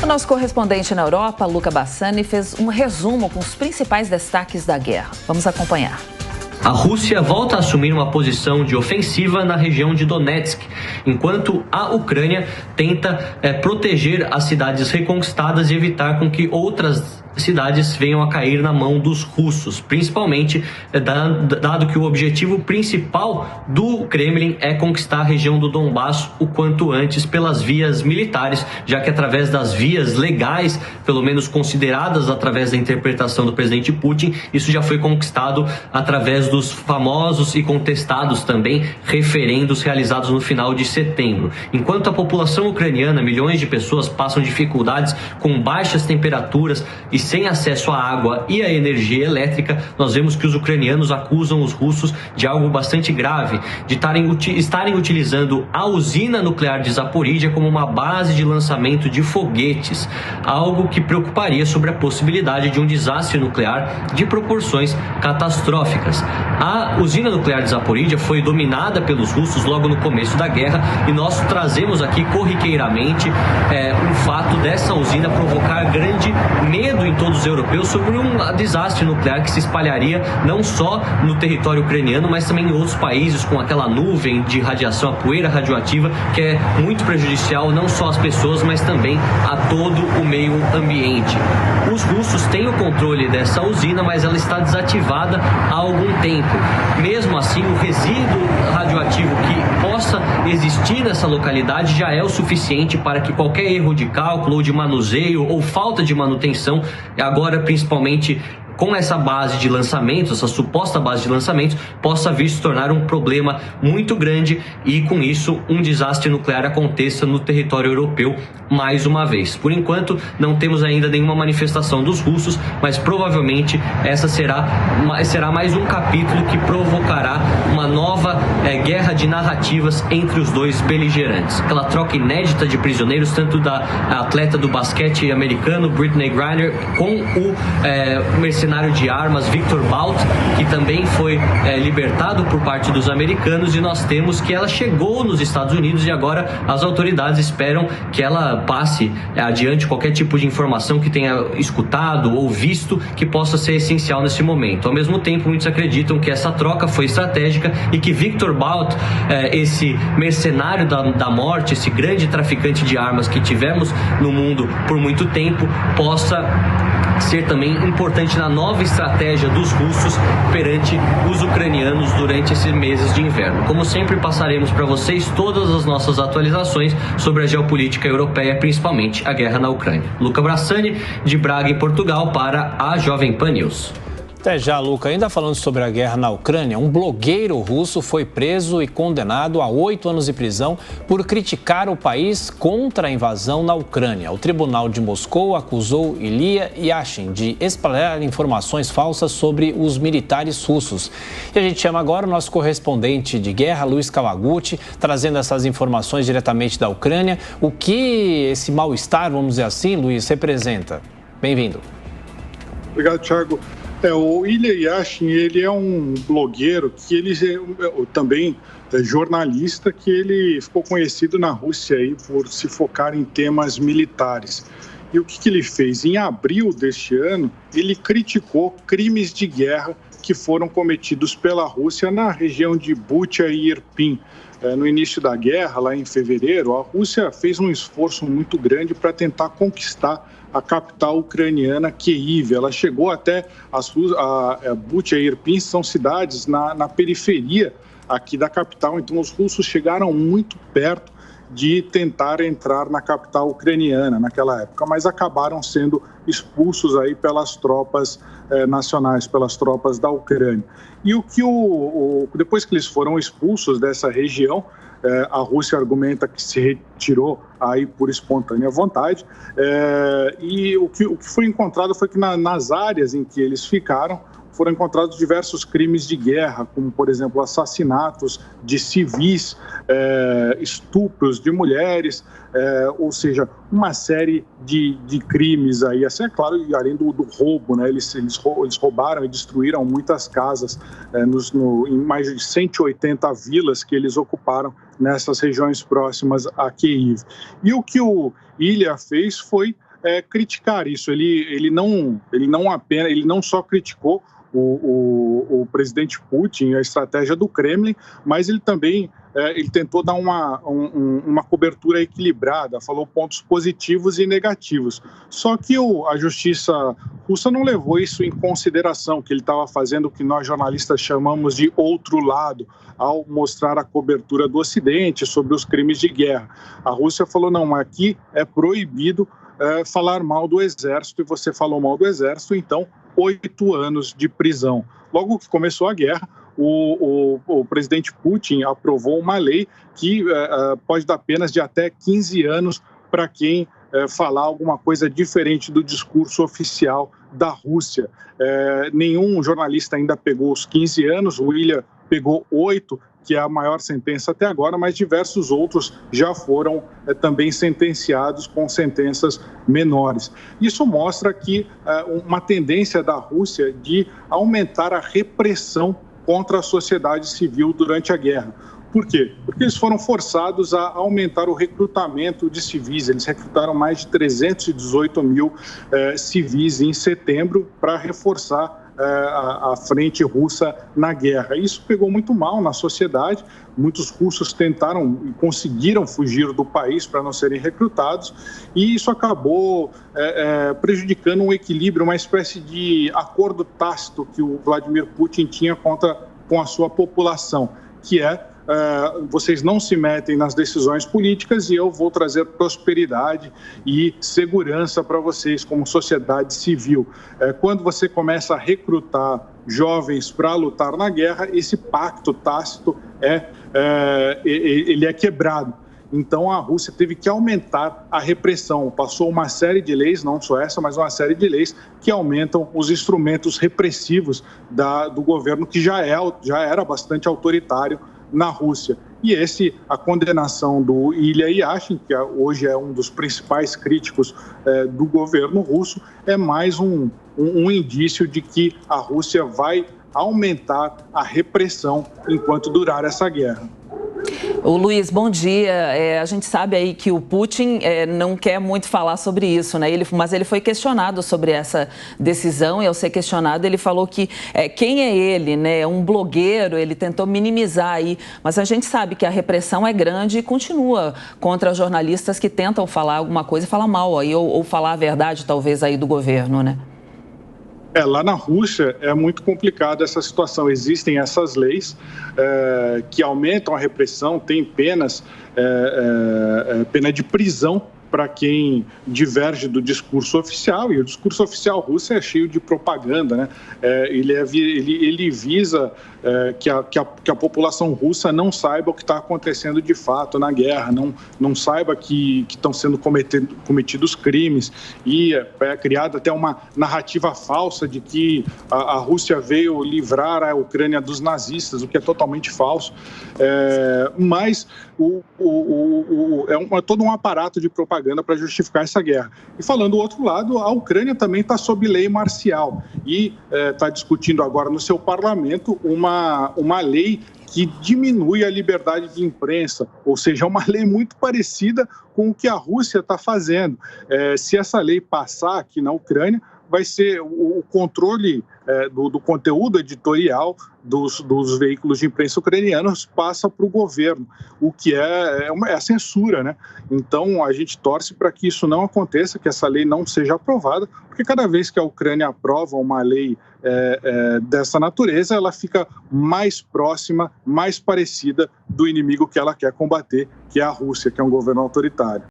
O nosso correspondente na Europa, Luca Bassani, fez um resumo com os principais destaques da guerra. Vamos acompanhar. A Rússia volta a assumir uma posição de ofensiva na região de Donetsk, enquanto a Ucrânia tenta proteger as cidades reconquistadas e evitar com que outras cidades venham a cair na mão dos russos, principalmente dado que o objetivo principal do Kremlin é conquistar a região do Donbass o quanto antes pelas vias militares, já que através das vias legais, pelo menos consideradas através da interpretação do presidente Putin, isso já foi conquistado através dos famosos e contestados também referendos realizados no final de setembro. Enquanto a população ucraniana, milhões de pessoas, passam dificuldades com baixas temperaturas e sem acesso à água e à energia elétrica, nós vemos que os ucranianos acusam os russos de algo bastante grave, de estarem utilizando a usina nuclear de Zaporídia como uma base de lançamento de foguetes, algo que preocuparia sobre a possibilidade de um desastre nuclear de proporções catastróficas. A usina nuclear de Zaporídia foi dominada pelos russos logo no começo da guerra e nós trazemos aqui corriqueiramente o fato dessa usina provocar grande medo em todos os europeus sobre um desastre nuclear que se espalharia não só no território ucraniano, mas também em outros países, com aquela nuvem de radiação, a poeira radioativa, que é muito prejudicial não só às pessoas, mas também a todo o meio ambiente. Os russos têm o controle dessa usina, mas ela está desativada há algum tempo. Mesmo assim, o resíduo radioativo que possa existir nessa localidade já é o suficiente para que qualquer erro de cálculo ou de manuseio ou falta de manutenção, agora principalmente com essa base de lançamentos, essa suposta base de lançamentos, possa vir se tornar um problema muito grande e, com isso, um desastre nuclear aconteça no território europeu mais uma vez. Por enquanto, não temos ainda nenhuma manifestação dos russos, mas provavelmente essa será mais um capítulo que provocará uma nova guerra de narrativas entre os dois beligerantes. Aquela troca inédita de prisioneiros, tanto da atleta do basquete americano, Brittney Griner, com o mercenário de armas Viktor Bout, que também foi libertado por parte dos americanos, e nós temos que ela chegou nos Estados Unidos e agora as autoridades esperam que ela passe adiante qualquer tipo de informação que tenha escutado ou visto que possa ser essencial nesse momento. Ao mesmo tempo, muitos acreditam que essa troca foi estratégica e que Viktor Bout, esse mercenário da morte, esse grande traficante de armas que tivemos no mundo por muito tempo, possa ser também importante na nova estratégia dos russos perante os ucranianos durante esses meses de inverno. Como sempre, passaremos para vocês todas as nossas atualizações sobre a geopolítica europeia, principalmente a guerra na Ucrânia. Luca Bassani, de Braga, em Portugal, para a Jovem Pan News. Até já, Luca. Ainda falando sobre a guerra na Ucrânia, um blogueiro russo foi preso e condenado a 8 anos de prisão por criticar o país contra a invasão na Ucrânia. O Tribunal de Moscou acusou Ilya Yashin de espalhar informações falsas sobre os militares russos. E a gente chama agora o nosso correspondente de guerra, Luiz Kawaguchi, trazendo essas informações diretamente da Ucrânia. O que esse mal-estar, vamos dizer assim, Luiz, representa? Bem-vindo. Obrigado, Thiago. O Ilya Yashin, ele é um blogueiro que ele também é jornalista, que ele ficou conhecido na Rússia aí por se focar em temas militares. E o que ele fez? Em abril deste ano, ele criticou crimes de guerra que foram cometidos pela Rússia na região de Bucha e Irpin. No início da guerra, lá em fevereiro, a Rússia fez um esforço muito grande para tentar conquistar a capital ucraniana, Kyiv. Ela chegou até Bucha e Irpin, são cidades na periferia aqui da capital, então os russos chegaram muito perto de tentar entrar na capital ucraniana naquela época, mas acabaram sendo expulsos aí pelas tropas nacionais, pelas tropas da Ucrânia. E depois que eles foram expulsos dessa região, a Rússia argumenta que se retirou aí por espontânea vontade, e o que foi encontrado foi que nas áreas em que eles ficaram, foram encontrados diversos crimes de guerra, como, por exemplo, assassinatos de civis, estupros de mulheres, ou seja, uma série de crimes aí, assim, é claro, e além do roubo, né? Eles roubaram e destruíram muitas casas em mais de 180 vilas que eles ocuparam nessas regiões próximas a Kyiv. E o que o Ilya fez foi criticar isso. Ele não só criticou o presidente Putin, a estratégia do Kremlin, mas ele também ele tentou dar uma cobertura equilibrada, falou pontos positivos e negativos. Só que a justiça russa não levou isso em consideração, que ele estava fazendo o que nós jornalistas chamamos de outro lado, ao mostrar a cobertura do Ocidente sobre os crimes de guerra. A Rússia falou, não, aqui é proibido falar mal do exército, e você falou mal do exército, então 8 anos de prisão. Logo que começou a guerra, o presidente Putin aprovou uma lei que pode dar penas de até 15 anos para quem falar alguma coisa diferente do discurso oficial da Rússia. Nenhum jornalista ainda pegou os 15 anos, o William pegou 8, que é a maior sentença até agora, mas diversos outros já foram também sentenciados com sentenças menores. Isso mostra que uma tendência da Rússia de aumentar a repressão contra a sociedade civil durante a guerra. Por quê? Porque eles foram forçados a aumentar o recrutamento de civis. Eles recrutaram mais de 318 mil civis em setembro para reforçar a frente russa na guerra. Isso pegou muito mal na sociedade. Muitos russos tentaram e conseguiram fugir do país para não serem recrutados, e isso acabou prejudicando um equilíbrio, uma espécie de acordo tácito que o Vladimir Putin tinha com a sua população, que vocês não se metem nas decisões políticas e eu vou trazer prosperidade e segurança para vocês como sociedade civil. Quando você começa a recrutar jovens para lutar na guerra, esse pacto tácito ele é quebrado. Então a Rússia teve que aumentar a repressão, passou uma série de leis, não só essa, mas uma série de leis que aumentam os instrumentos repressivos do governo, que já era bastante autoritário na Rússia. E a condenação do Ilya Yashin, que hoje é um dos principais críticos do governo russo, é mais um indício de que a Rússia vai aumentar a repressão enquanto durar essa guerra. O Luiz, bom dia. A gente sabe aí que o Putin não quer muito falar sobre isso, né? Mas ele foi questionado sobre essa decisão, e ao ser questionado ele falou que quem é ele, né? Um blogueiro, ele tentou minimizar aí, mas a gente sabe que a repressão é grande e continua contra jornalistas que tentam falar alguma coisa e falar mal aí, ou falar a verdade talvez aí do governo, né? Lá na Rússia é muito complicada essa situação. Existem essas leis que aumentam a repressão, tem pena de prisão para quem diverge do discurso oficial, e o discurso oficial russo é cheio de propaganda, né? Ele visa que a população russa não saiba o que está acontecendo de fato na guerra, não saiba que estão sendo cometidos crimes, e é criada até uma narrativa falsa de que a Rússia veio livrar a Ucrânia dos nazistas, o que é totalmente falso, mas é todo um aparato de propaganda para justificar essa guerra. E falando do outro lado, a Ucrânia também está sob lei marcial e está discutindo agora no seu parlamento uma lei que diminui a liberdade de imprensa, ou seja, é uma lei muito parecida com o que a Rússia está fazendo. Se essa lei passar aqui na Ucrânia, vai ser o controle do conteúdo editorial dos veículos de imprensa ucranianos passa para o governo, o que é a censura, né? Então, a gente torce para que isso não aconteça, que essa lei não seja aprovada, porque cada vez que a Ucrânia aprova uma lei dessa natureza, ela fica mais próxima, mais parecida do inimigo que ela quer combater, que é a Rússia, que é um governo autoritário.